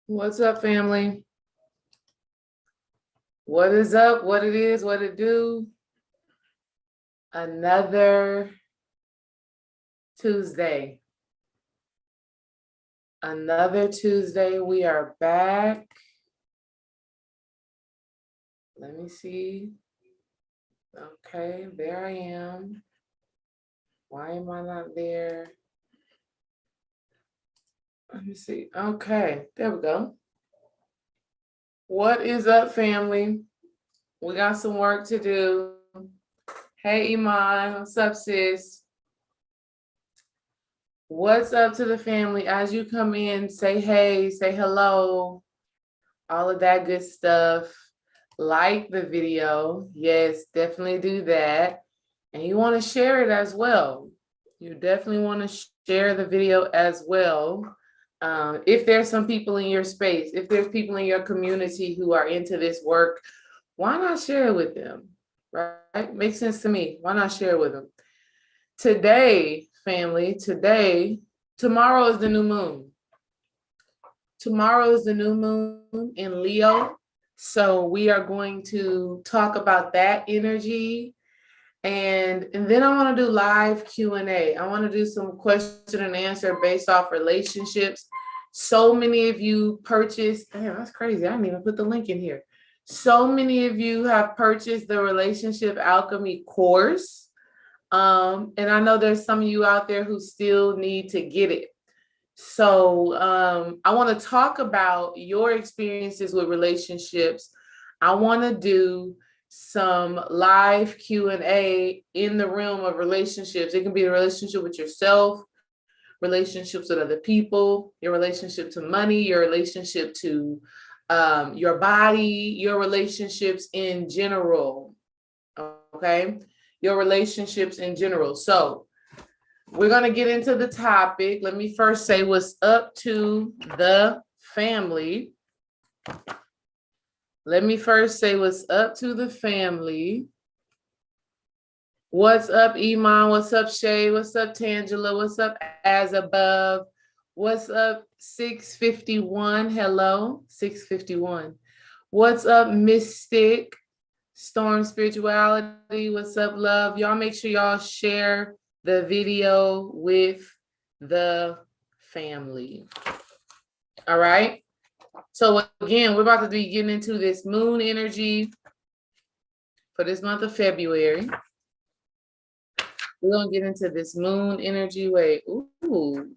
What's up, family? What is up? What it is? What it do? Another Tuesday. Another Tuesday. We are back. Let me see. Okay, there I am. Why am I not there? Let me see. Okay, there we go. What is up, family? We got some work to do. Hey, Iman. What's up, sis? What's up to the family? As you come in, say hey, say hello, all of that good stuff. Like the video. Yes, definitely do that. And you want to share it as well. You definitely want to share the video as well. If there's some people in your space, if there's people in your community who are into this work, why not share it with them? Right? Makes sense to me. Why not share it with them? Today, family, tomorrow is the new moon. Tomorrow is the new moon in Leo. So we are going to talk about that energy. And then I want to do live Q&A. I want to do some question and answer based off relationships. So many of you purchased, damn, that's crazy. I didn't even put the link in here. So many of you have purchased the Relationship Alchemy course. And I know there's some of you out there who still need to get it. So I want to talk about your experiences with relationships. I want to do some live Q&A in the realm of relationships. It can be a relationship with yourself, relationships with other people, your relationship to money, your relationship to your body, your relationships in general. Okay, your relationships in general. So we're going to get into the topic. Let me first say what's up to the family. Let me first say what's up to the family. What's up, Iman? What's up, Shay? What's up, Tangela? What's up, As Above? What's up, 651? Hello, 651. What's up, Mystic? Storm Spirituality. What's up, love? Y'all make sure y'all share the video with the family. All right. So again, we're about to be getting into this moon energy for this month of February. We're going to get into this moon energy. Wait, ooh.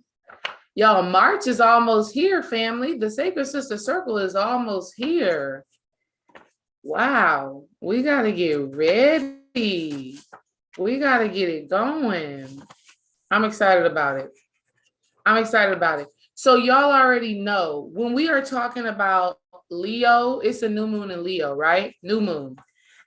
Y'all, March is almost here, family. The Sacred Sister Circle is almost here. Wow. We got to get ready. We got to get it going. I'm excited about it. So y'all already know when we are talking about Leo, it's a new moon in Leo, right? New moon.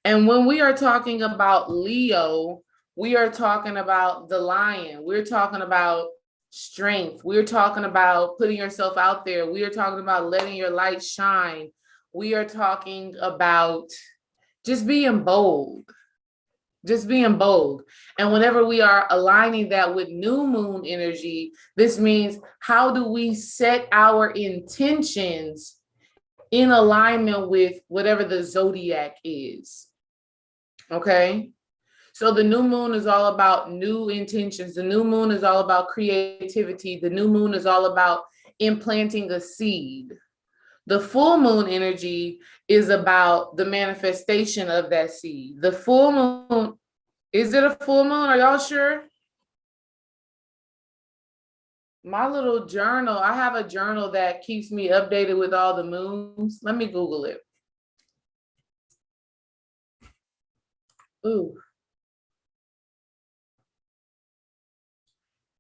And when we are talking about Leo, we are talking about the lion. We're talking about strength. We're talking about putting yourself out there. We are talking about letting your light shine. We are talking about just being bold. And whenever we are aligning that with new moon energy, this means how do we set our intentions in alignment with whatever the zodiac is? Okay. So the new moon is all about new intentions. The new moon is all about creativity. The new moon is all about implanting a seed. The full moon energy is about the manifestation of that seed. The full moon, is it a full moon? Are y'all sure? My little journal, I have a journal that keeps me updated with all the moons. Let me Google it. Ooh.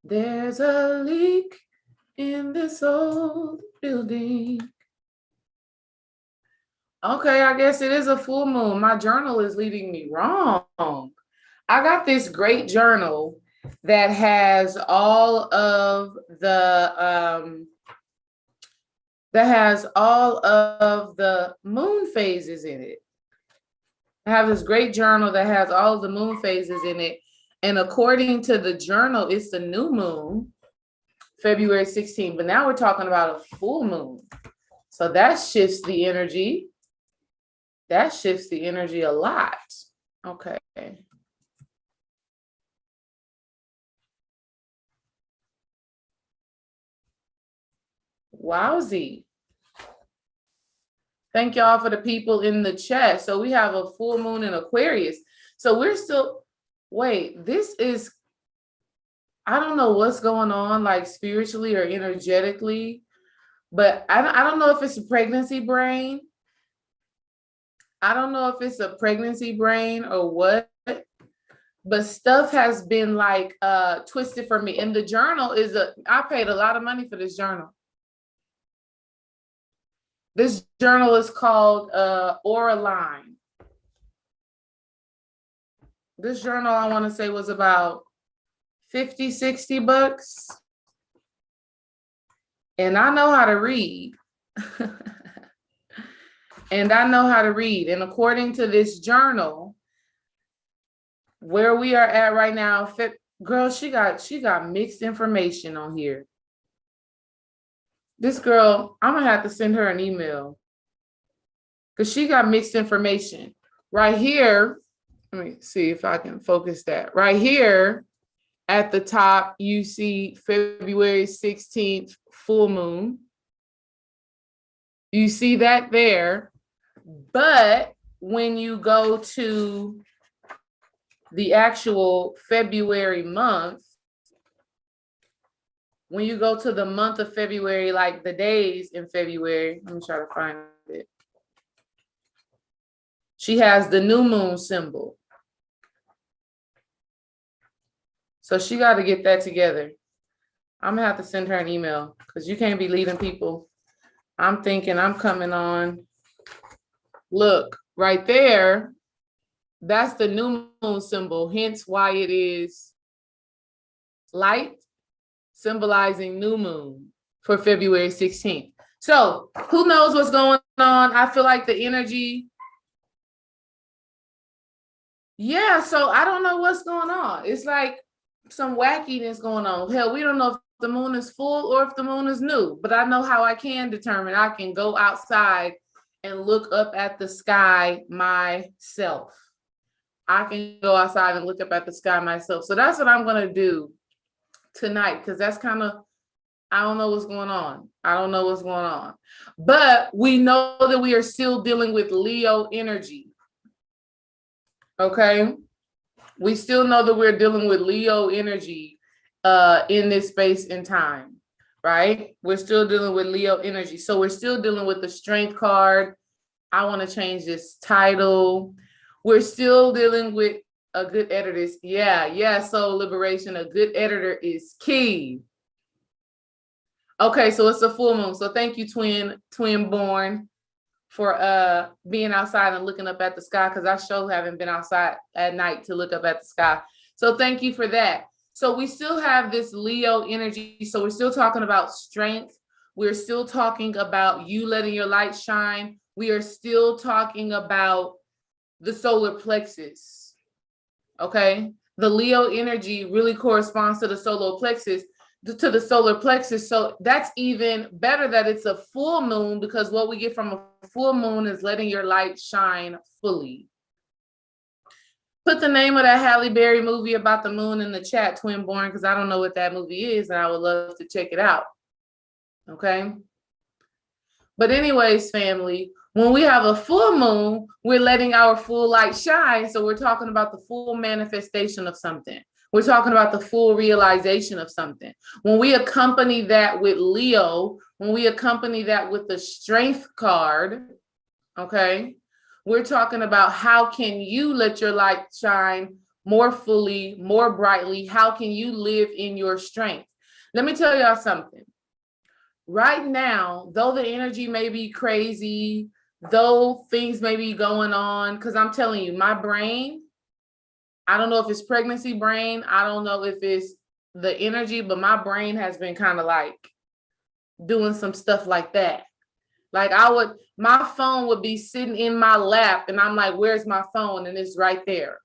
There's a leak in this old building. Okay, I guess it is a full moon. My journal is leading me wrong. I got this great journal that has all of the moon phases in it. I have this great journal that has all of the moon phases in it. And according to the journal, it's the new moon, February 16th. But now we're talking about a full moon. So that shifts the energy. That shifts the energy a lot. Okay. Wowzy. Thank y'all for the people in the chat. So we have a full moon in Aquarius. So we're still, wait, this is, I don't know what's going on like spiritually or energetically, but I don't know if it's a pregnancy brain. I don't know if it's a pregnancy brain or what, but stuff has been like twisted for me. And the journal is I paid a lot of money for this journal. This journal is called Oraline. This journal, I want to say, was about 50, 60 bucks. And I know how to read. And I know how to read. And according to this journal, where we are at right now, girl, she got mixed information on here. This girl, I'm gonna have to send her an email because she got mixed information. Right here, let me see if I can focus that. Right here at the top, you see February 16th, full moon. You see that there. But when you go to the actual February month, when you go to the month of February, like the days in February, let me try to find it. She has the new moon symbol. So she got to get that together. I'm gonna have to send her an email because you can't be leading people. I'm thinking I'm coming on. Look, right there, that's the new moon symbol, hence why it is light, symbolizing new moon for February 16th. So who knows what's going on? I feel like the energy. Yeah, so I don't know what's going on. It's like some wackiness going on. Hell, we don't know if the moon is full or if the moon is new, but I know how I can determine. I can go outside and look up at the sky myself. I can go outside and look up at the sky myself. So that's what I'm going to do tonight, because that's kind of, I don't know what's going on. I don't know what's going on. But we know that we are still dealing with Leo energy. Okay? We still know that we're dealing with Leo energy in this space and time, right? We're still dealing with Leo energy. So we're still dealing with the Strength card. I want to change this title. We're still dealing with a good editor. Yeah, soul liberation. A good editor is key. Okay, so it's a full moon. So thank you, twin born, for being outside and looking up at the sky, because I sure haven't been outside at night to look up at the sky. So thank you for that. So we still have this Leo energy. So we're still talking about strength. We're still talking about you letting your light shine. We are still talking about the solar plexus. Okay, the Leo energy really corresponds to the solar plexus. So that's even better that it's a full moon, because what we get from a full moon is letting your light shine fully. Put the name of that Halle Berry movie about the moon in the chat, twin born, because I don't know what that movie is and I would love to check it out. Okay. But anyways, family, when we have a full moon, we're letting our full light shine. So we're talking about the full manifestation of something. We're talking about the full realization of something. When we accompany that with Leo, when we accompany that with the Strength card, okay, we're talking about how can you let your light shine more fully, more brightly? How can you live in your strength? Let me tell y'all something. Right now, though the energy may be crazy, though things may be going on, because I'm telling you, my brain, I don't know if it's pregnancy brain, I don't know if it's the energy, but my brain has been kind of like doing some stuff like that. Like my phone would be sitting in my lap and I'm like, where's my phone? And it's right there.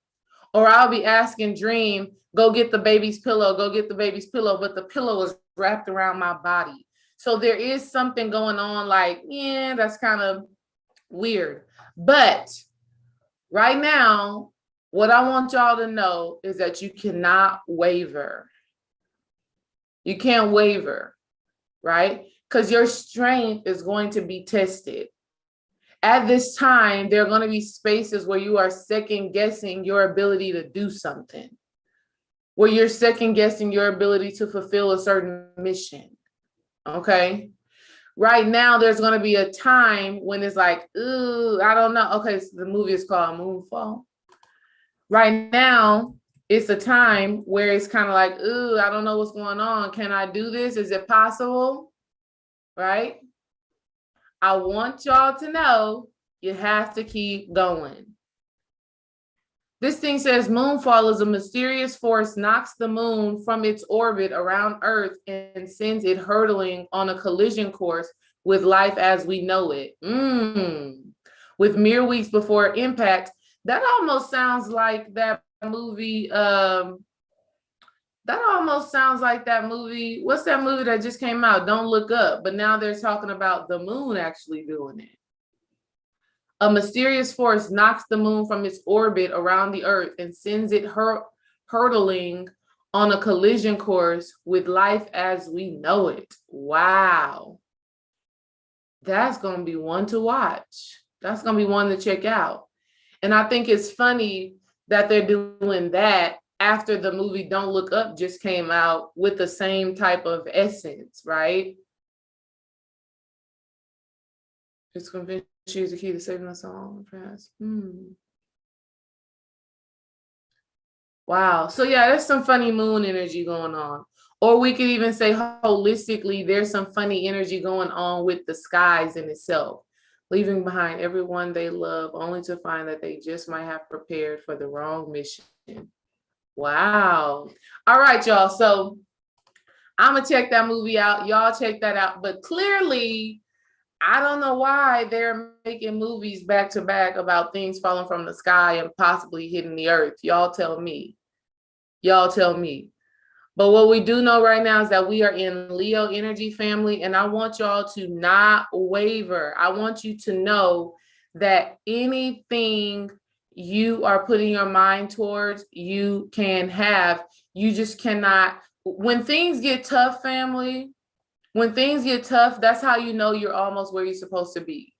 Or I'll be asking Dream, go get the baby's pillow, but the pillow is wrapped around my body. So there is something going on like, yeah, that's kind of weird. But right now, what I want y'all to know is that you cannot waver. You can't waver, right? Because your strength is going to be tested. At this time, there are going to be spaces where you are second guessing your ability to do something, where you're second guessing your ability to fulfill a certain mission. Okay. Right now, there's going to be a time when it's like, ooh, I don't know. Okay, so the movie is called Moonfall. Right now, it's a time where it's kind of like, ooh, I don't know what's going on. Can I do this? Is it possible? Right? I want y'all to know you have to keep going. This thing says moonfall is a mysterious force knocks the moon from its orbit around Earth and sends it hurtling on a collision course with life as we know it. With mere weeks before impact, that almost sounds like that movie. That almost sounds like that movie. What's that movie that just came out? Don't Look Up. But now they're talking about the moon actually doing it. A mysterious force knocks the moon from its orbit around the Earth and sends it hurtling on a collision course with life as we know it. Wow. That's going to be one to watch. That's going to be one to check out. And I think it's funny that they're doing that after the movie Don't Look Up just came out with the same type of essence, right? It's convinced she is the key to saving us all. Wow. So yeah, there's some funny moon energy going on. Or we could even say holistically, there's some funny energy going on with the skies in itself, leaving behind everyone they love, only to find that they just might have prepared for the wrong mission. Wow. All right, y'all. So I'm going to check that movie out. Y'all check that out. But clearly, I don't know why they're making movies back to back about things falling from the sky and possibly hitting the earth. Y'all tell me. Y'all tell me. But what we do know right now is that we are in Leo energy, family, and I want y'all to not waver. I want you to know that anything you are putting your mind towards, you can have. You just cannot. When things get tough, family, when things get tough, that's how you know you're almost where you're supposed to be,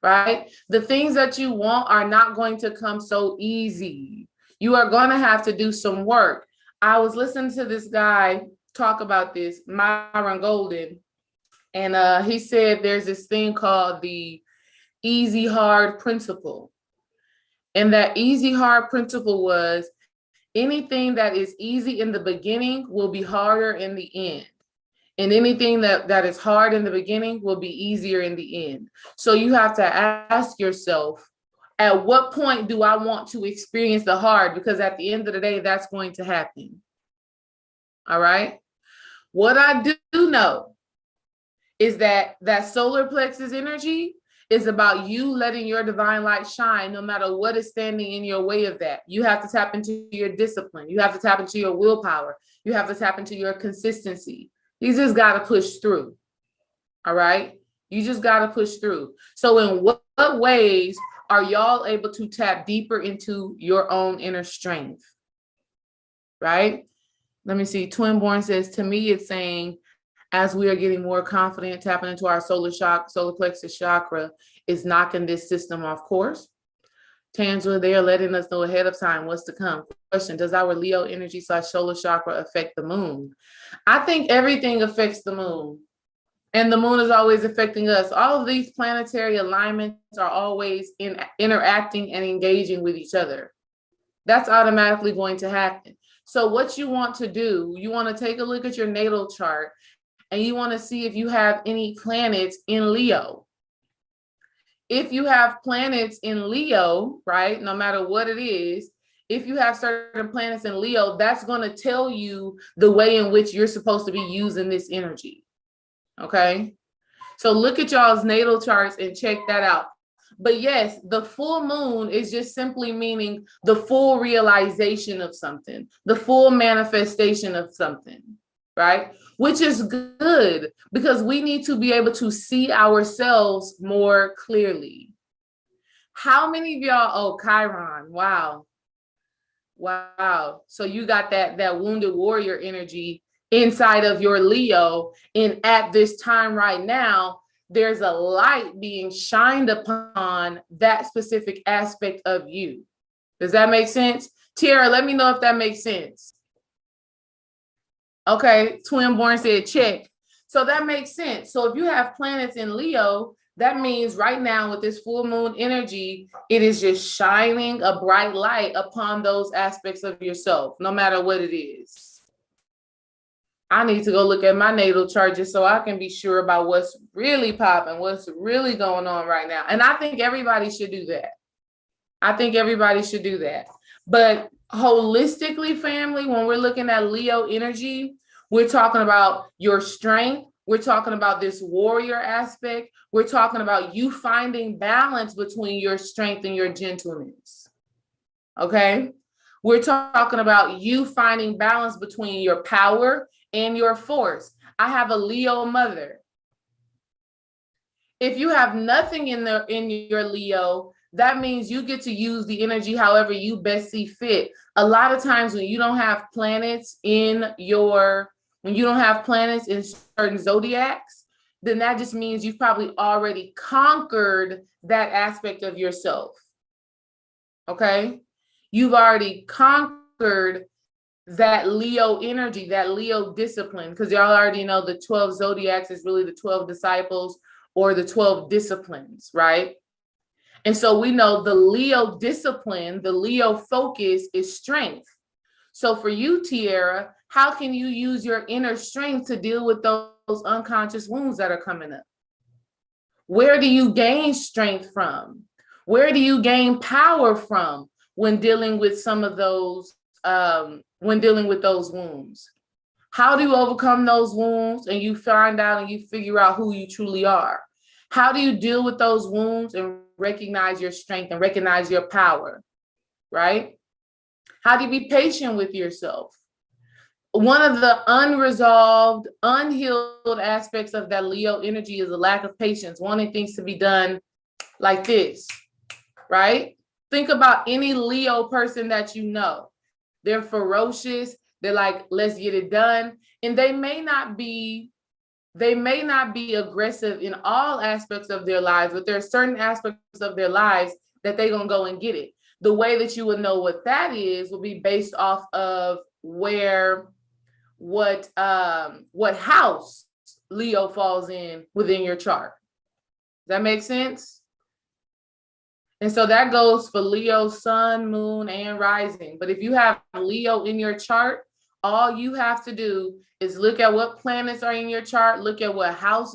right? The things that you want are not going to come so easy. You are going to have to do some work. I was listening to this guy talk about this, Myron Golden, and he said there's this thing called the easy hard principle. And that easy hard principle was anything that is easy in the beginning will be harder in the end. And anything that is hard in the beginning will be easier in the end. So you have to ask yourself, at what point do I want to experience the hard? Because at the end of the day, that's going to happen. All right. What I do know is that solar plexus energy is about you letting your divine light shine no matter what is standing in your way of that. You have to tap into your discipline. You have to tap into your willpower. You have to tap into your consistency. You just got to push through. All right. You just got to push through. So in what ways are y'all able to tap deeper into your own inner strength? Right. Let me see. Twinborn says, to me, it's saying, as we are getting more confident, tapping into our solar plexus chakra is knocking this system off course. Tangela, they are letting us know ahead of time what's to come. Question, does our Leo energy / solar chakra affect the moon? I think everything affects the moon. And the moon is always affecting us. All of these planetary alignments are always interacting and engaging with each other. That's automatically going to happen. So what you want to do, you want to take a look at your natal chart and you want to see if you have any planets in Leo. If you have planets in Leo, right, no matter what it is, if you have certain planets in Leo, that's going to tell you the way in which you're supposed to be using this energy. Okay. So look at y'all's natal charts and check that out. But yes, the full moon is just simply meaning the full realization of something, the full manifestation of something. right? Which is good because we need to be able to see ourselves more clearly. How many of y'all, oh, Chiron, wow. Wow. So you got that wounded warrior energy inside of your Leo. And at this time right now, there's a light being shined upon that specific aspect of you. Does that make sense? Tiara, let me know if that makes sense. Okay, Twin Born said check. So that makes sense. So if you have planets in Leo, that means right now with this full moon energy, it is just shining a bright light upon those aspects of yourself, no matter what it is. I need to go look at my natal chart just so I can be sure about what's really popping, what's really going on right now. And I think everybody should do that. I think everybody should do that. But holistically, family, when we're looking at Leo energy, we're talking about your strength. We're talking about this warrior aspect. We're talking about you finding balance between your strength and your gentleness. Okay? We're talking about you finding balance between your power and your force. I have a Leo mother. If you have nothing in your Leo, that means you get to use the energy however you best see fit. A lot of times when you don't have planets in certain zodiacs, then that just means you've probably already conquered that aspect of yourself. Okay? You've already conquered that Leo energy, that Leo discipline, because y'all already know the 12 zodiacs is really the 12 disciples or the 12 disciplines, right? And so we know the Leo discipline, the Leo focus is strength. So for you, Tiara, how can you use your inner strength to deal with those unconscious wounds that are coming up? Where do you gain strength from? Where do you gain power from when dealing with some of those, when dealing with those wounds? How do you overcome those wounds and you find out and you figure out who you truly are? How do you deal with those wounds and recognize your strength and recognize your power, right? How do you be patient with yourself? One of the unresolved, unhealed aspects of that Leo energy is a lack of patience, wanting things to be done like this, right? Think about any Leo person that you know. They're ferocious. They're like, let's get it done. And they may not be aggressive in all aspects of their lives, but there are certain aspects of their lives that they're going to go and get it. The way that you would know what that is will be based off of what house Leo falls in within your chart. Does that make sense? And so that goes for Leo, sun, moon, and rising. But if you have Leo in your chart, all you have to do is look at what planets are in your chart, look at what house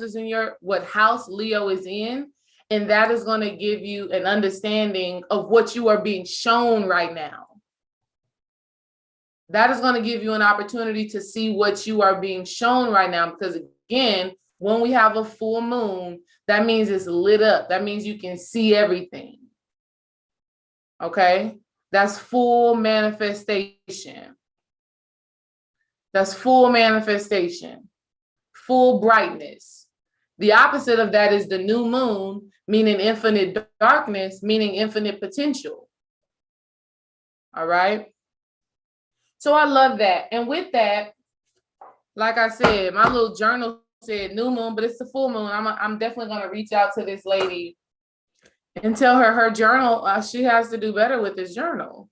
Leo is in, and that is going to give you an understanding of what you are being shown right now. That is going to give you an opportunity to see what you are being shown right now, because again, when we have a full moon, that means it's lit up. That means you can see everything. Okay? That's full manifestation. That's full manifestation, full brightness. The opposite of that is the new moon, meaning infinite darkness, meaning infinite potential. All right. So I love that. And with that, like I said, my little journal said new moon, but it's the full moon. I'm definitely going to reach out to this lady and tell her journal, she has to do better with this journal.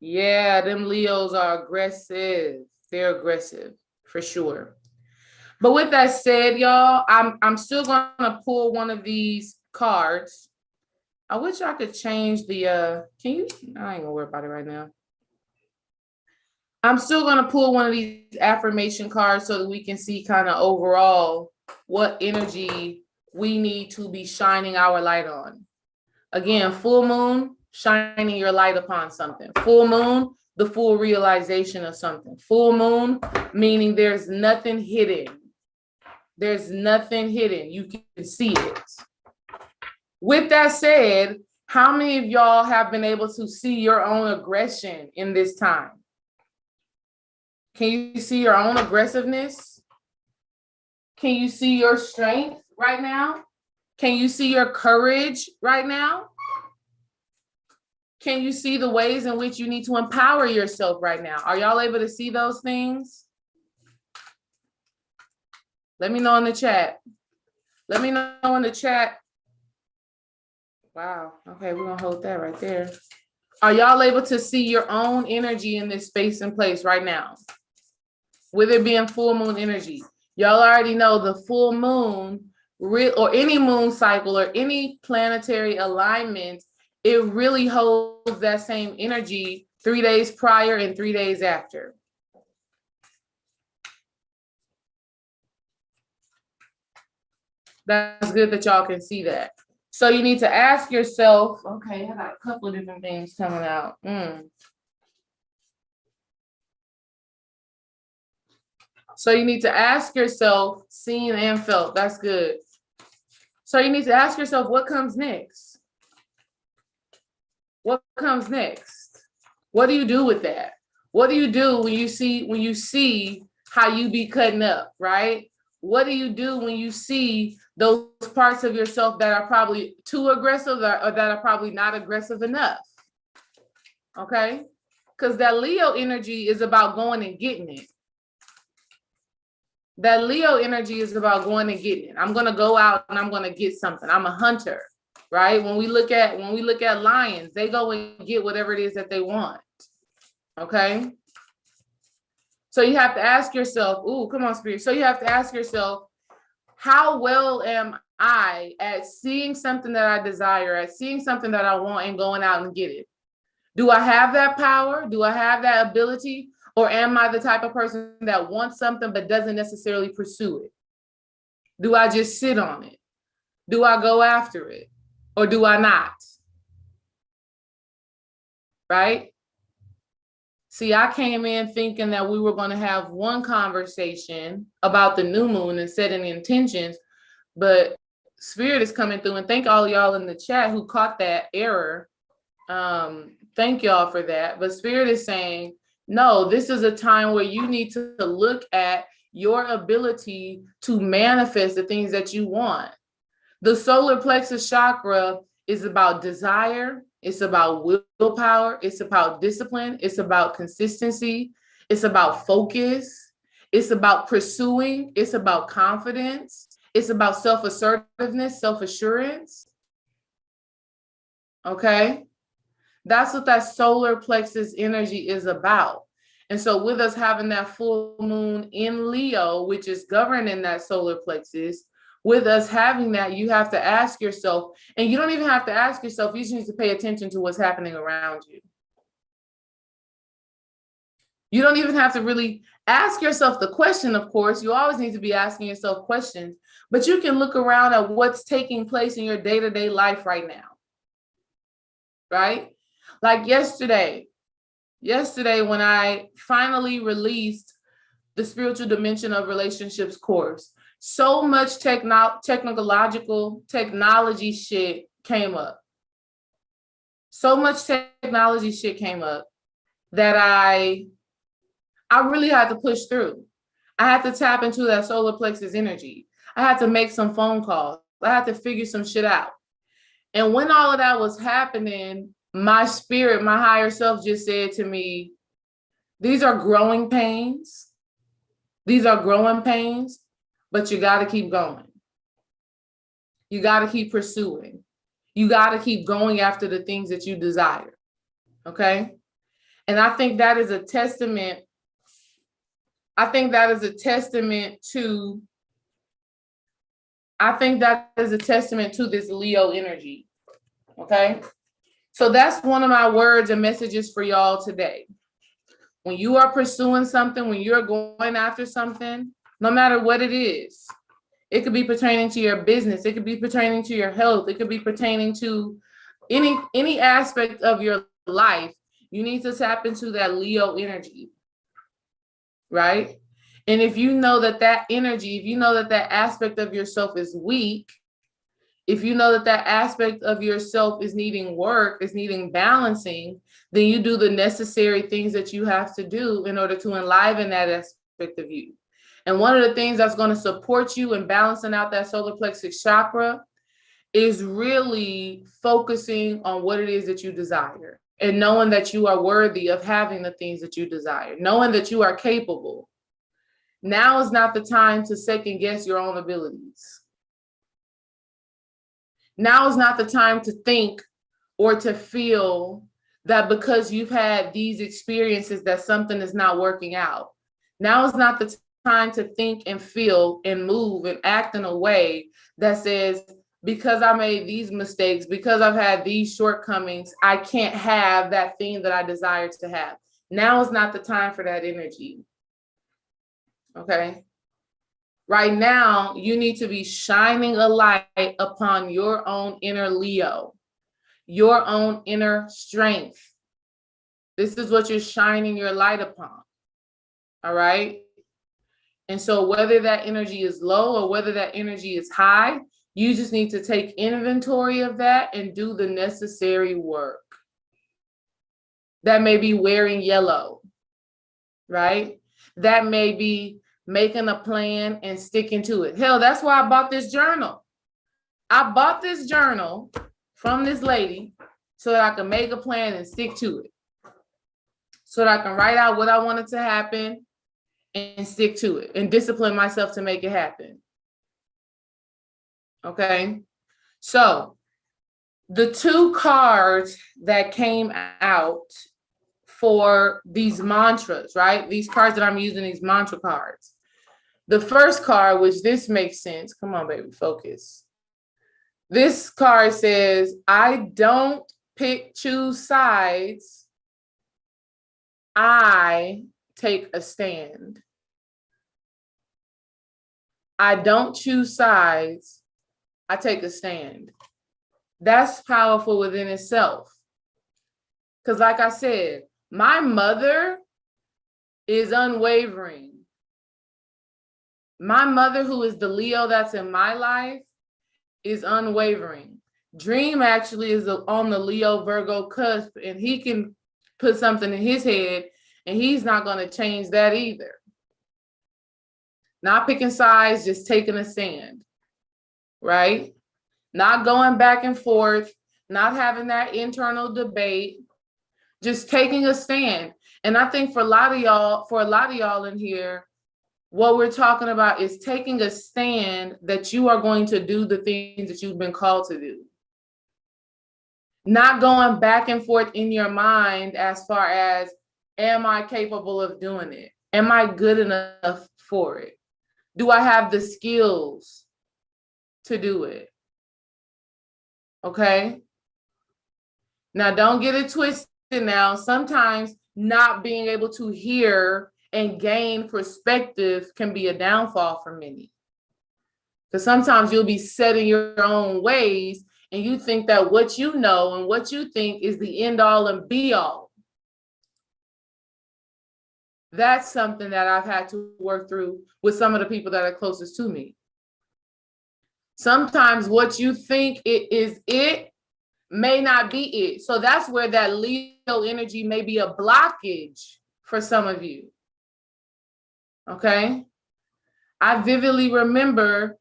Yeah, them Leos are aggressive. They're aggressive for sure. But with that said, y'all, I'm still gonna pull one of these cards. I wish I could change the can you? I ain't gonna worry about it right now. I'm still gonna pull one of these affirmation cards so that we can see kind of overall what energy we need to be shining our light on. Again, full moon, shining your light upon something. Full moon, the full realization of something. Full moon, meaning there's nothing hidden. There's nothing hidden. You can see it. With that said, how many of y'all have been able to see your own aggression in this time? Can you see your own aggressiveness? Can you see your strength right now? Can you see your courage right now? Can you see the ways in which you need to empower yourself right now? Are y'all able to see those things? Let me know in the chat. Let me know in the chat. Wow. Okay, we're gonna hold that right there. Are y'all able to see your own energy in this space and place right now? With it being full moon energy. Y'all already know the full moon or any moon cycle or any planetary alignment, it really holds that same energy 3 days prior and 3 days after. That's good that y'all can see that. So you need to ask yourself, okay, I got a couple of different things coming out. So you need to ask yourself, seen and felt. That's good. So you need to ask yourself, what comes next? What comes next? What do you do with that? What do you do when you see how you be cutting up, right? What do you do when you see those parts of yourself that are probably too aggressive or that are probably not aggressive enough? Okay? Because that Leo energy is about going and getting it. That Leo energy is about going and getting it. I'm going to go out and I'm going to get something. I'm a hunter, right? When we look at lions, they go and get whatever it is that they want. Okay? So you have to ask yourself, ooh, come on, Spirit. So you have to ask yourself, how well am I at seeing something that I desire, at seeing something that I want and going out and get it? Do I have that power? Do I have that ability? Or am I the type of person that wants something but doesn't necessarily pursue it? Do I just sit on it? Do I go after it? Or do I not? Right? See, I came in thinking that we were going to have one conversation about the new moon and setting intentions, but Spirit is coming through, and thank all of y'all in the chat who caught that error. Thank y'all for that. But Spirit is saying, no, this is a time where you need to look at your ability to manifest the things that you want. The solar plexus chakra is about desire. It's about willpower. It's about discipline. It's about consistency. It's about focus. It's about pursuing. It's about confidence. It's about self-assertiveness, self-assurance. Okay? That's what that solar plexus energy is about. And so with us having that full moon in Leo, which is governing that solar plexus, with us having that, you have to ask yourself, and you don't even have to ask yourself, you just need to pay attention to what's happening around you. You don't even have to really ask yourself the question, of course. You always need to be asking yourself questions, but you can look around at what's taking place in your day-to-day life right now. Right? Like yesterday when I finally released the Spiritual Dimension of Relationships course, so much technology shit came up. So much technology shit came up that I really had to push through. I had to tap into that solar plexus energy. I had to make some phone calls. I had to figure some shit out. And when all of that was happening, my spirit, my higher self just said to me, these are growing pains. These are growing pains, but you got to keep going. You got to keep pursuing. You got to keep going after the things that you desire. Okay? And I think that is a testament. I think that is a testament to this Leo energy. Okay? So that's one of my words and messages for y'all today. When you are pursuing something, when you're going after something, no matter what it is, it could be pertaining to your business, it could be pertaining to your health, it could be pertaining to any aspect of your life, you need to tap into that Leo energy, right? And if you know that energy, if you know that aspect of yourself is weak, If you know that that aspect of yourself is needing work, is needing balancing, then you do the necessary things that you have to do in order to enliven that aspect of you. And one of the things that's going to support you in balancing out that solar plexus chakra is really focusing on what it is that you desire and knowing that you are worthy of having the things that you desire, knowing that you are capable. Now is not the time to second guess your own abilities. Now is not the time to think or to feel that because you've had these experiences that something is not working out. Now is not the time to think and feel and move and act in a way that says, because I made these mistakes, because I've had these shortcomings, I can't have that thing that I desire to have. Now is not the time for that energy. Okay? Right now, you need to be shining a light upon your own inner Leo, your own inner strength. This is what you're shining your light upon. All right? And so whether that energy is low or whether that energy is high, you just need to take inventory of that and do the necessary work. That may be wearing yellow, right? That may be making a plan and sticking to it. Hell, that's why I bought this journal. I bought this journal from this lady so that I can make a plan and stick to it. So that I can write out what I wanted to happen and stick to it and discipline myself to make it happen. Okay, so the two cards that came out for these mantras, right? These cards that I'm using, these mantra cards. The first card, which this makes sense. Come on, baby, focus. This card says, I don't choose sides. I take a stand. I don't choose sides. I take a stand. That's powerful within itself. Because like I said, my mother is unwavering. My mother, who is the Leo that's in my life, is unwavering. Dream actually is on the Leo Virgo cusp, and he can put something in his head, and he's not going to change that either. Not picking sides, just taking a stand, right? Not going back and forth, not having that internal debate, just taking a stand. And I think for a lot of y'all in here, what we're talking about is taking a stand that you are going to do the things that you've been called to do. Not going back and forth in your mind as far as, am I capable of doing it? Am I good enough for it? Do I have the skills to do it? Okay? Now, don't get it twisted now. Sometimes not being able to hear and gain perspective can be a downfall for many. Because sometimes you'll be set in your own ways and you think that what you know and what you think is the end all and be all. That's something that I've had to work through with some of the people that are closest to me. Sometimes what you think it may not be it. So that's where that Leo energy may be a blockage for some of you. Okay? I vividly remember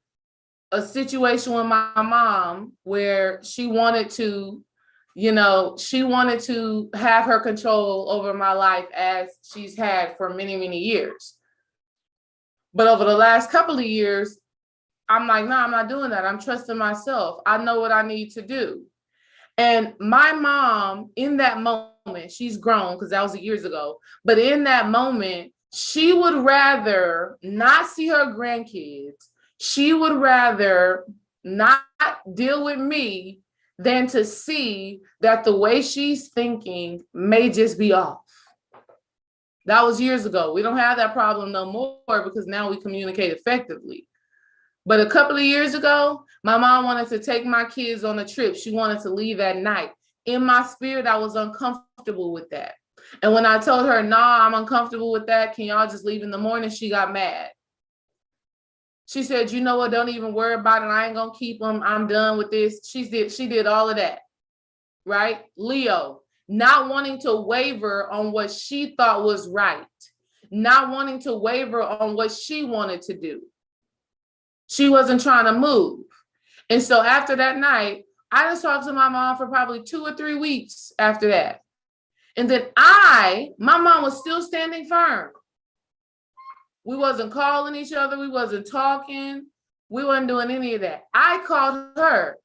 a situation with my mom where she wanted to have her control over my life as she's had for many, many years. But over the last couple of years, I'm like, no, I'm not doing that. I'm trusting myself. I know what I need to do. And my mom, in that moment, she's grown because that was years ago. But in that moment, she would rather not see her grandkids. She would rather not deal with me than to see that the way she's thinking may just be off. That was years ago. We don't have that problem no more because now we communicate effectively. But a couple of years ago, my mom wanted to take my kids on a trip. She wanted to leave at night. In my spirit, I was uncomfortable with that. And when I told her, nah, I'm uncomfortable with that, can y'all just leave in the morning? She got mad. She said, you know what, don't even worry about it. I ain't gonna keep them. I'm done with this. She did all of that, right? Leo, not wanting to waver on what she thought was right, not wanting to waver on what she wanted to do. She wasn't trying to move. And so after that night, I just talked to my mom for probably 2 or 3 weeks after that. And then my mom was still standing firm. We wasn't calling each other. We wasn't talking. We wasn't doing any of that. I called her.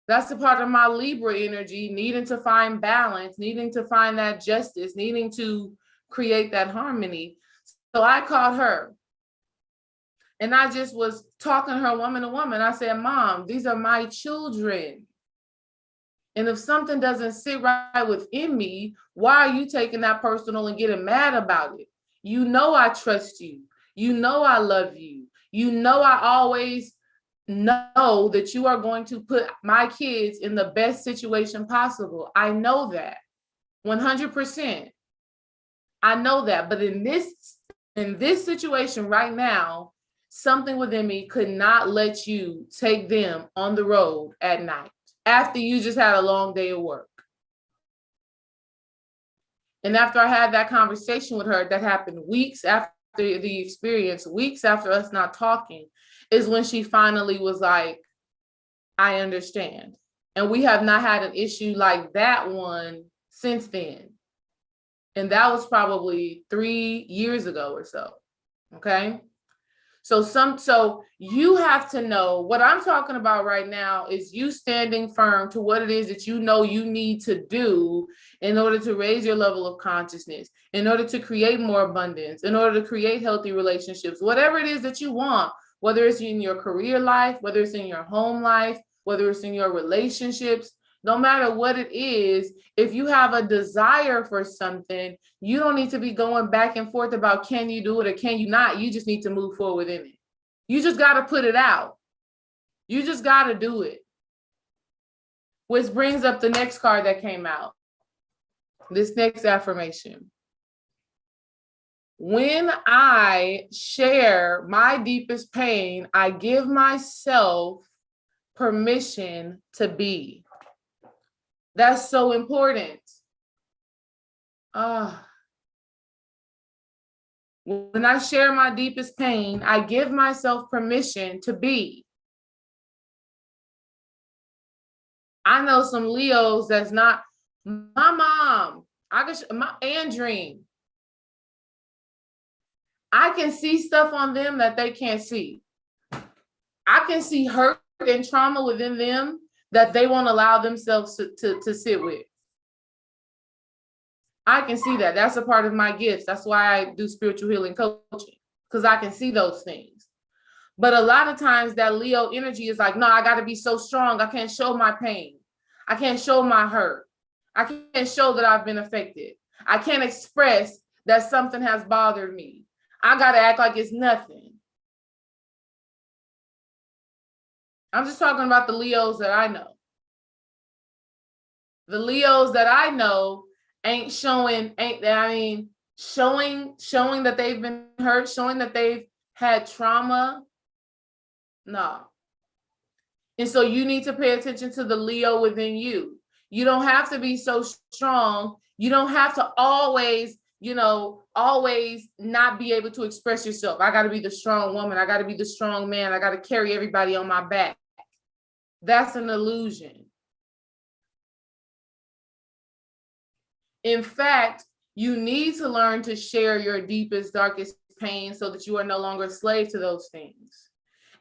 That's a part of my Libra energy, needing to find balance, needing to find that justice, needing to create that harmony. So I called her. And I just was talking to her woman to woman. I said, Mom, these are my children. And if something doesn't sit right within me, why are you taking that personal and getting mad about it? You know I trust you. You know I love you. You know I always know that you are going to put my kids in the best situation possible. I know that 100%. I know that. But in this situation right now, something within me could not let you take them on the road at night after you just had a long day of work. And after I had that conversation with her, that happened weeks after the experience, weeks after us not talking, is when she finally was like, I understand. And we have not had an issue like that one since then. And that was probably 3 years ago or so. Okay. So you have to know what I'm talking about right now is you standing firm to what it is that you know you need to do in order to raise your level of consciousness, in order to create more abundance, in order to create healthy relationships, whatever it is that you want, whether it's in your career life, whether it's in your home life, whether it's in your relationships. No matter what it is, if you have a desire for something, you don't need to be going back and forth about can you do it or can you not. You just need to move forward in it. You just got to put it out. You just got to do it. Which brings up the next card that came out. This next affirmation. When I share my deepest pain, I give myself permission to be. That's so important. When I share my deepest pain, I give myself permission to be. I know some Leos that's not my mom. Andrine. I can see stuff on them that they can't see. I can see hurt and trauma within them that they won't allow themselves to sit with. I can see that. That's a part of my gifts. That's why I do spiritual healing coaching, because I can see those things. But a lot of times that Leo energy is like, no, I got to be so strong. I can't show my pain. I can't show my hurt. I can't show that I've been affected. I can't express that something has bothered me. I got to act like it's nothing. I'm just talking about the Leos that I know. The Leos that I know showing that they've been hurt, showing that they've had trauma. No. And so you need to pay attention to the Leo within you. You don't have to be so strong. You don't have to always not be able to express yourself. I got to be the strong woman. I got to be the strong man. I got to carry everybody on my back. That's an illusion. In fact, you need to learn to share your deepest, darkest pain so that you are no longer a slave to those things.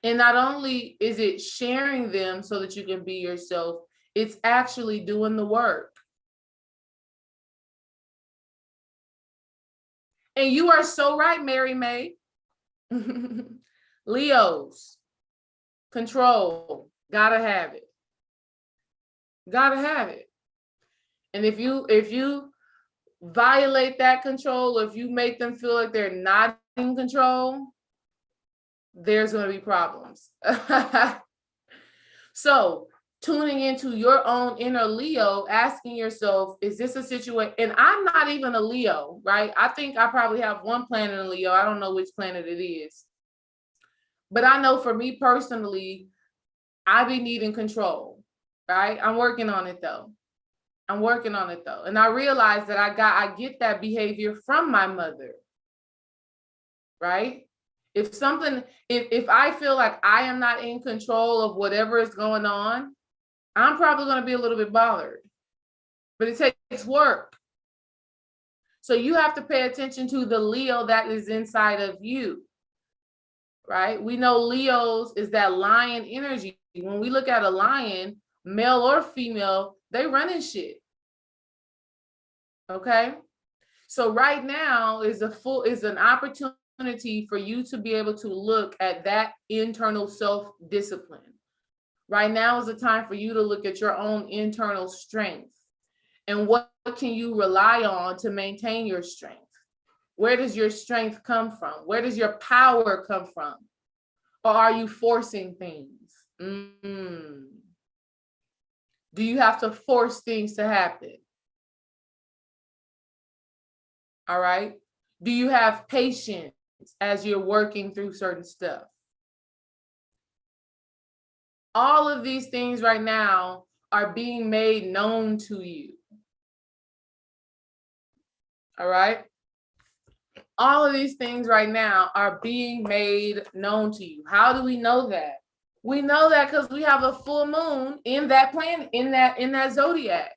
And not only is it sharing them so that you can be yourself, it's actually doing the work. And you are so right, Mary May. Leos, control, gotta have it. Gotta have it. And if you violate that control, or if you make them feel like they're not in control, there's going to be problems. So tuning into your own inner Leo, asking yourself, is this a situation? And I'm not even a Leo, right? I think I probably have one planet in Leo. I don't know which planet it is. But I know for me personally, I be needing control, right? I'm working on it though. And I realize that I get that behavior from my mother, right? If I feel like I am not in control of whatever is going on, I'm probably going to be a little bit bothered. But it takes work. So you have to pay attention to the Leo that is inside of you, right? We know Leos is that lion energy. When we look at a lion, male or female, they running shit. Okay? So right now is an opportunity for you to be able to look at that internal self-discipline. Right now is the time for you to look at your own internal strength and what can you rely on to maintain your strength? Where does your strength come from? Where does your power come from? Or are you forcing things? Do you have to force things to happen? All right. Do you have patience as you're working through certain stuff? All of these things right now are being made known to you. All right. All of these things right now are being made known to you. How do we know that? We know that because we have a full moon in that planet, in that zodiac.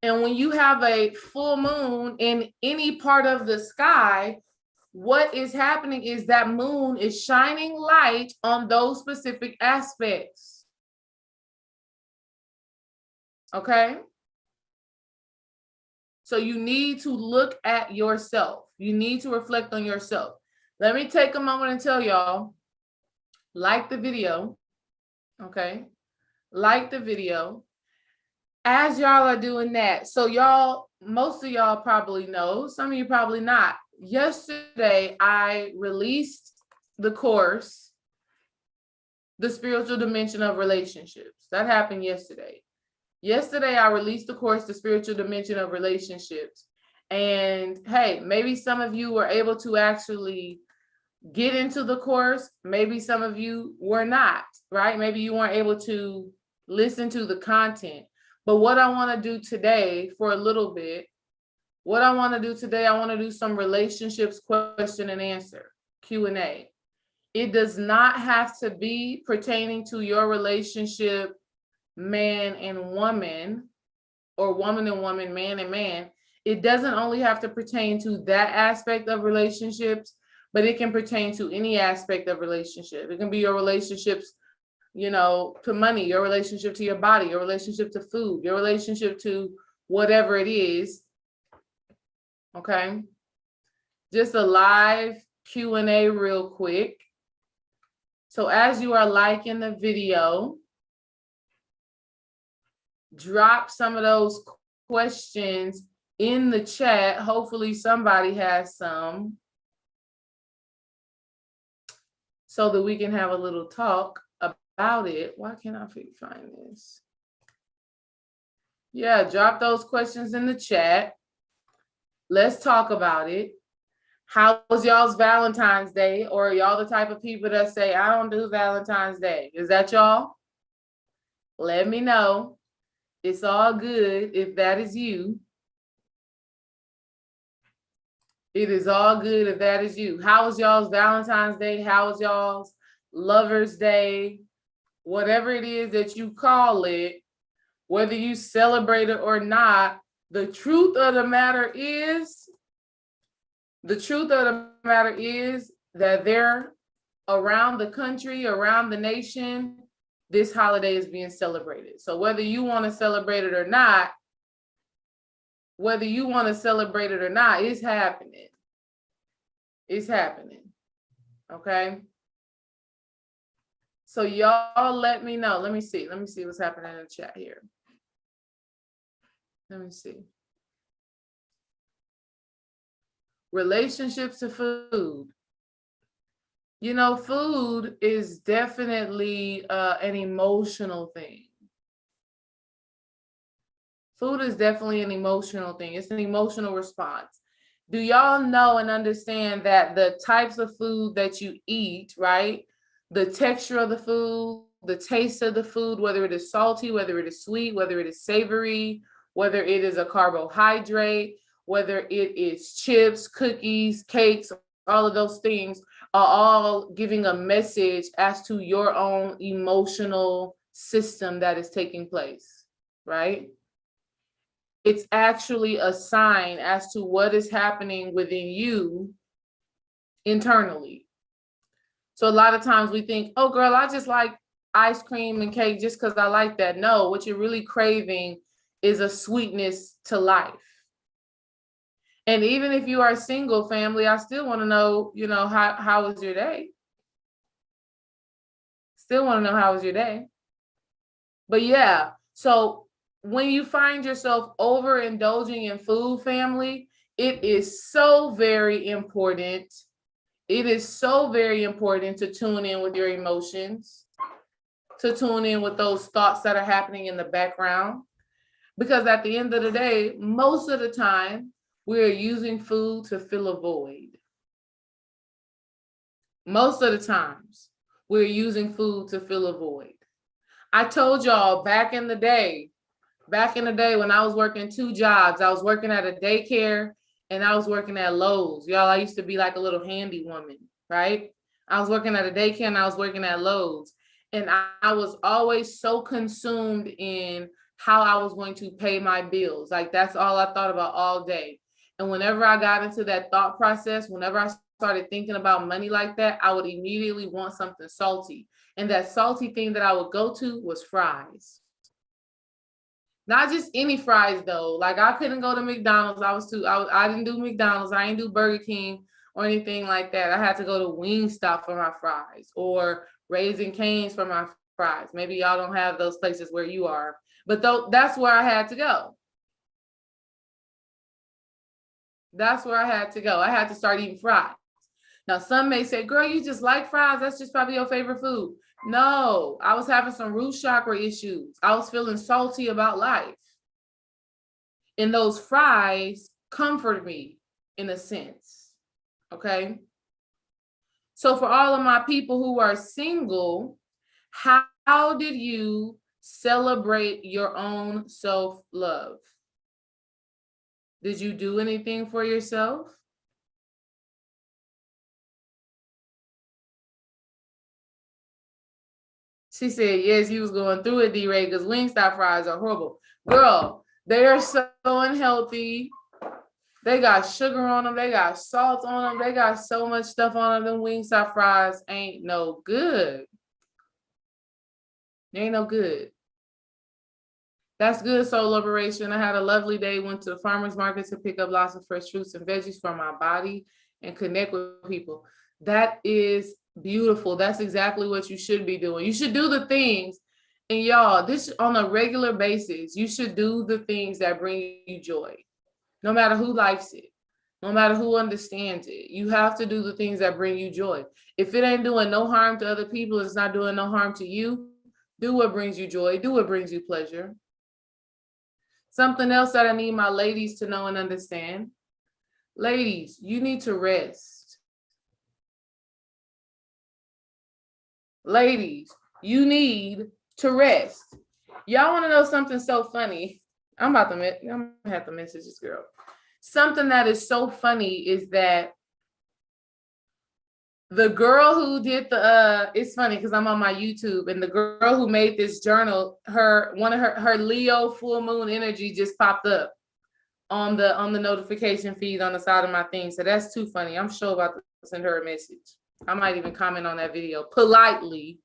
And when you have a full moon in any part of the sky, what is happening is that moon is shining light on those specific aspects. Okay? So you need to look at yourself. You need to reflect on yourself. Let me take a moment and tell y'all, like the video, okay? Like the video. As y'all are doing that, so y'all, most of y'all probably know, some of you probably not. Yesterday, I released the course, The Spiritual Dimension of Relationships. That happened yesterday. Yesterday, I released the course, The Spiritual Dimension of Relationships. And hey, maybe some of you were able to actually get into the course. Maybe some of you were not, right? Maybe you weren't able to listen to the content. But what I want to do today for a little bit, I want to do some relationships question and answer, Q&A. It does not have to be pertaining to your relationship, man and woman, or woman and woman, man and man. It doesn't only have to pertain to that aspect of relationships, but it can pertain to any aspect of relationship. It can be your relationships, to money, your relationship to your body, your relationship to food, your relationship to whatever it is. Okay. Just a live Q&A real quick. So as you are liking the video, drop some of those questions in the chat. Hopefully somebody has some so that we can have a little talk about it. Why can't I find this? Yeah, drop those questions in the chat. Let's talk about it. How was y'all's Valentine's Day? Or are y'all the type of people that say, I don't do Valentine's Day? Is that y'all? Let me know. It's all good if that is you. It is all good if that is you. How was y'all's Valentine's Day? How was y'all's Lover's Day? Whatever it is that you call it, whether you celebrate it or not, the truth of the matter is that they're around the country, around the nation, this holiday is being celebrated. So whether you want to celebrate it or not, it's happening. It's happening. Okay. So y'all let me know. Let me see what's happening in the chat here. Let me see. Relationships to food. Food is definitely an emotional thing. Food is definitely an emotional thing. It's an emotional response. Do y'all know and understand that the types of food that you eat, right? The texture of the food, the taste of the food, whether it is salty, whether it is sweet, whether it is savory, whether it is a carbohydrate, whether it is chips, cookies, cakes, all of those things are all giving a message as to your own emotional system that is taking place, right? It's actually a sign as to what is happening within you internally. So a lot of times we think, oh girl, I just like ice cream and cake just because I like that. No, what you're really craving is a sweetness to life. And even if you are single, family, I still want to know, how was your day? Still want to know how was your day. But yeah, so when you find yourself overindulging in food, family, it is so very important. It is so very important to tune in with your emotions, to tune in with those thoughts that are happening in the background. Because at the end of the day, most of the time, we're using food to fill a void. Most of the times, we're using food to fill a void. I told y'all back in the day when I was working 2 jobs, I was working at a daycare and I was working at Lowe's. Y'all, I used to be like a little handy woman, right? I was working at a daycare and I was working at Lowe's. And I was always so consumed in how I was going to pay my bills. Like that's all I thought about all day. And whenever I got into that thought process, whenever I started thinking about money like that, I would immediately want something salty. And that salty thing that I would go to was fries. Not just any fries though. Like I couldn't go to McDonald's. I didn't do McDonald's. I didn't do Burger King or anything like that. I had to go to Wingstop for my fries or Raising Cane's for my fries. Maybe y'all don't have those places where you are, but that's where I had to go. That's where I had to go. I had to start eating fries. Now, some may say, girl, you just like fries. That's just probably your favorite food. No, I was having some root chakra issues. I was feeling salty about life. And those fries comfort me in a sense. Okay. So for all of my people who are single, how did you celebrate your own self-love? Did you do anything for yourself? She said, yes, you was going through it, D-Ray, because Wingstop fries are horrible. Girl, they are so unhealthy. They got sugar on them. They got salt on them. They got so much stuff on them. Them Wingstop fries ain't no good. They ain't no good. That's good, Soul Liberation. I had a lovely day. Went to the farmer's market to pick up lots of fresh fruits and veggies for my body and connect with people. That is beautiful. That's exactly what you should be doing. You should do the things, and y'all, this on a regular basis, you should do the things that bring you joy, no matter who likes it, no matter who understands it. You have to do the things that bring you joy. If it ain't doing no harm to other people, it's not doing no harm to you, do what brings you joy, do what brings you pleasure. Something else that I need my ladies to know and understand. Ladies, you need to rest. Ladies, you need to rest. Y'all want to know something so funny? I'm gonna have to message this girl. Something that is so funny is that the girl who did it's funny because I'm on my YouTube, and the girl who made this journal, her Leo full moon energy just popped up on the notification feed on the side of my thing. So that's too funny. I'm sure about to send her a message. I might even comment on that video politely.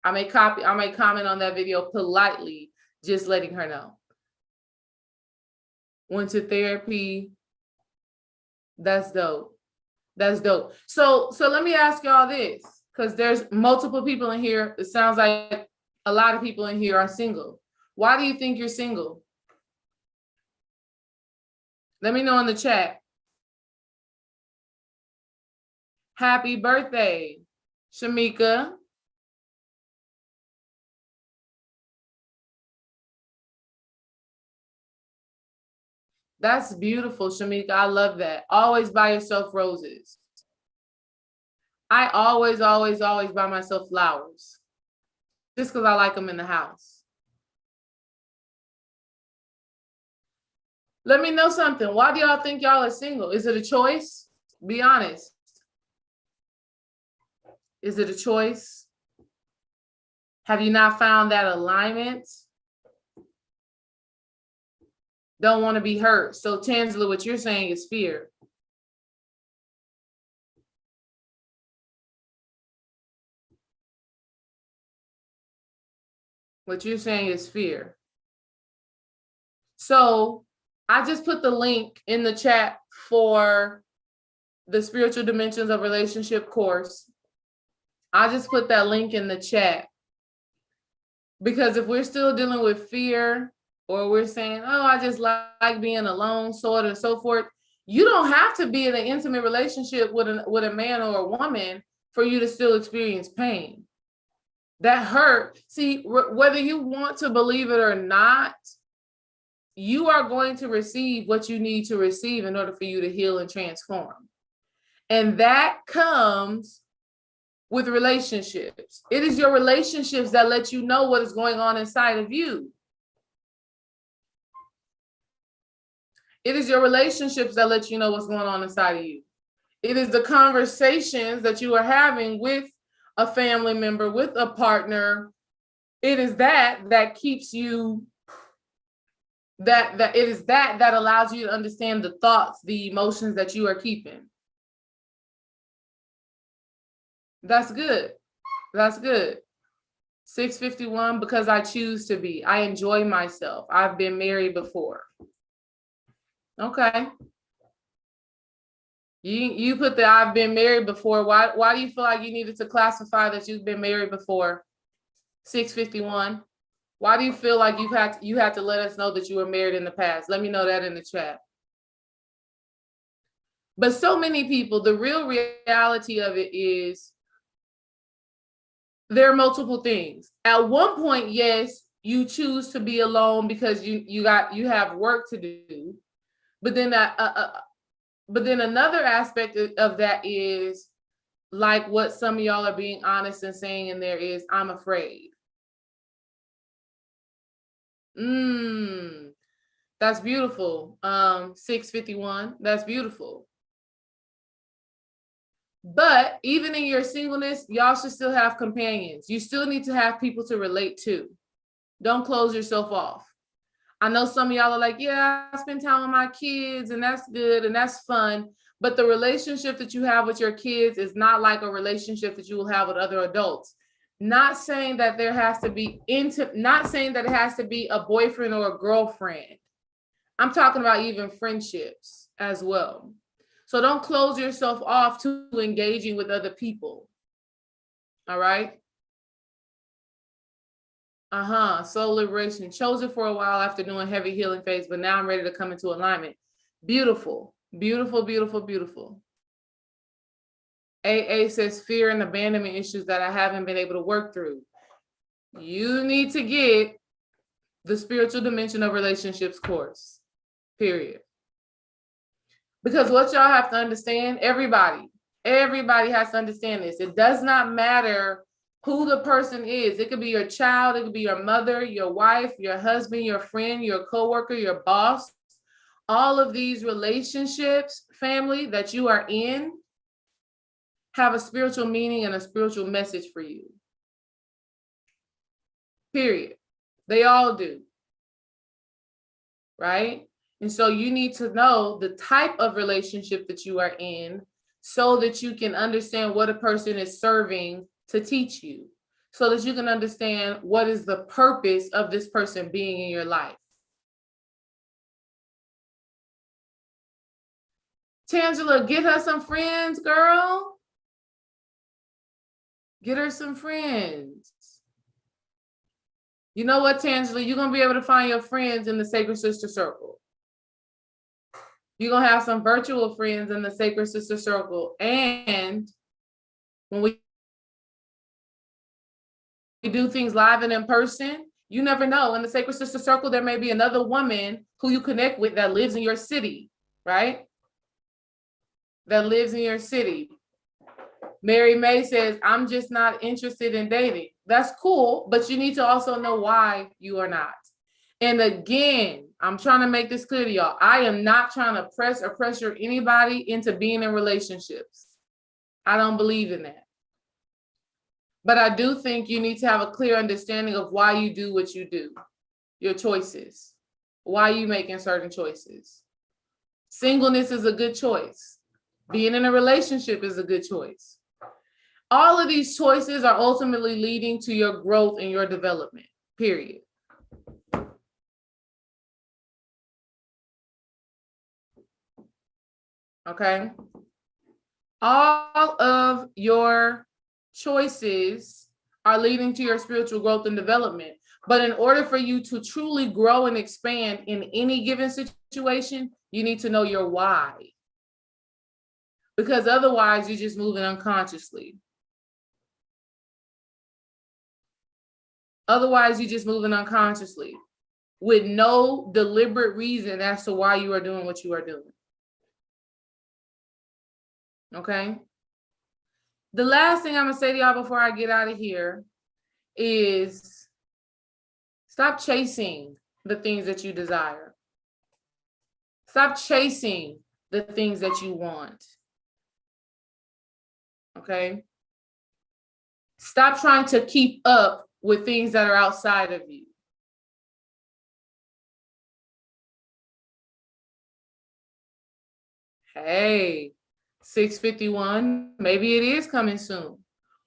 I may comment on that video politely, just letting her know. Went to therapy. That's dope. That's dope. So let me ask y'all this, because there's multiple people in here. It sounds like a lot of people in here are single. Why do you think you're single? Let me know in the chat. Happy birthday, Shamika. That's beautiful, Shamika. I love that. Always buy yourself roses. I always buy myself flowers just because I like them in the house. Let me know something. Why do y'all think y'all are single? Is it a choice? Be honest. Is it a choice? Have you not found that alignment? Don't want to be hurt. So Tangela, what you're saying is fear. What you're saying is fear. So I just put the link in the chat for the Spiritual Dimensions of Relationship course. I just put that link in the chat because if we're still dealing with fear, or we're saying, oh, I just like being alone, so on and so forth, you don't have to be in an intimate relationship with a man or a woman for you to still experience pain. That hurt. See, whether you want to believe it or not, you are going to receive what you need to receive in order for you to heal and transform. And that comes with relationships. It is your relationships that let you know what is going on inside of you. It is your relationships that let you know what's going on inside of you. It is the conversations that you are having with a family member, with a partner. It is that keeps you, that it is that allows you to understand the thoughts, the emotions that you are keeping. That's good. That's good. 651, because I choose to be. I enjoy myself. I've been married before. Okay. You put the I've been married before. Why do you feel like you needed to classify that you've been married before? 651. Why do you feel like you had to let us know that you were married in the past? Let me know that in the chat. But so many people, the real reality of it is there are multiple things. At one point, yes, you choose to be alone because you have work to do. But then another aspect of that is like what some of y'all are being honest and saying in there is, I'm afraid. That's beautiful. 651, that's beautiful. But even in your singleness, y'all should still have companions. You still need to have people to relate to. Don't close yourself off. I know some of y'all are like, yeah, I spend time with my kids and that's good and that's fun. But the relationship that you have with your kids is not like a relationship that you will have with other adults. Not saying that there has to be not saying that it has to be a boyfriend or a girlfriend. I'm talking about even friendships as well. So don't close yourself off to engaging with other people. All right. Soul liberation. Chose it for a while after doing heavy healing phase, but now I'm ready to come into alignment. Beautiful, beautiful, beautiful, beautiful. AA says fear and abandonment issues that I haven't been able to work through. You need to get the Spiritual Dimension of Relationships course, period. Because what y'all have to understand, everybody has to understand this. It does not matter who the person is. It could be your child, it could be your mother, your wife, your husband, your friend, your coworker, your boss. All of these relationships, family, that you are in have a spiritual meaning and a spiritual message for you. Period. They all do. Right? And so you need to know the type of relationship that you are in so that you can understand what a person is serving to teach you, so that you can understand what is the purpose of this person being in your life. Tangela, get her some friends, girl. Get her some friends. You know what, Tangela? You're going to be able to find your friends in the Sacred Sister Circle. You're going to have some virtual friends in the Sacred Sister Circle. And when we do things live and in person, You never know. In the Sacred Sister Circle, there may be another woman who you connect with that lives in your city, right? That lives in your city. Mary May says, I'm just not interested in dating. That's cool, but you need to also know why you are not. And again, I'm trying to make this clear to y'all. I am not trying to press or pressure anybody into being in relationships. I don't believe in that. But I do think you need to have a clear understanding of why you do what you do, your choices, why you making certain choices. Singleness is a good choice. Being in a relationship is a good choice. All of these choices are ultimately leading to your growth and your development, period. Okay? All of your choices are leading to your spiritual growth and development. But in order for you to truly grow and expand in any given situation, you need to know your why. Because otherwise, you're just moving unconsciously. Otherwise, you're just moving unconsciously with no deliberate reason as to why you are doing what you are doing. Okay? The last thing I'm going to say to y'all before I get out of here is stop chasing the things that you desire. Stop chasing the things that you want. Okay? Stop trying to keep up with things that are outside of you. Hey, 651, maybe it is coming soon.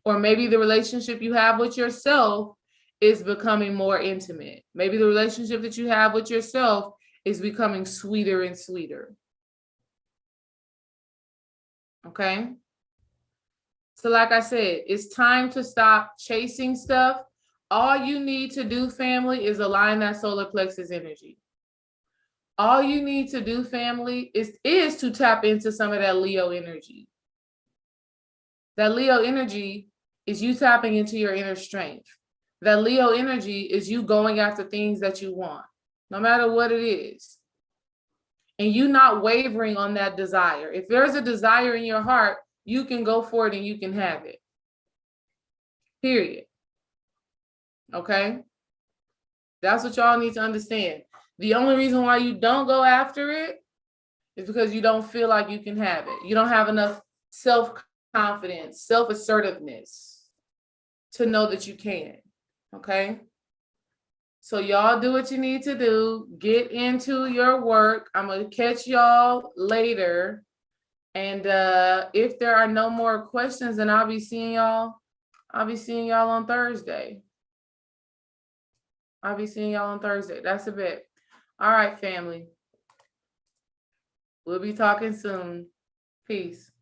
Or maybe the relationship you have with yourself is becoming more intimate. Maybe the relationship that you have with yourself is becoming sweeter and sweeter. Okay? So like I said, it's time to stop chasing stuff. All you need to do, family, is align that solar plexus energy. All you need to do, family, is to tap into some of that Leo energy. That Leo energy is you tapping into your inner strength. That Leo energy is you going after things that you want, no matter what it is. And you not wavering on that desire. If there's a desire in your heart, you can go for it and you can have it. Period. Okay? That's what y'all need to understand. The only reason why you don't go after it is because you don't feel like you can have it. You don't have enough self-confidence, self-assertiveness to know that you can. Okay? So y'all do what you need to do. Get into your work. I'm going to catch y'all later. And if there are no more questions, then I'll be seeing y'all on Thursday. That's a bit. All right, family. We'll be talking soon. Peace.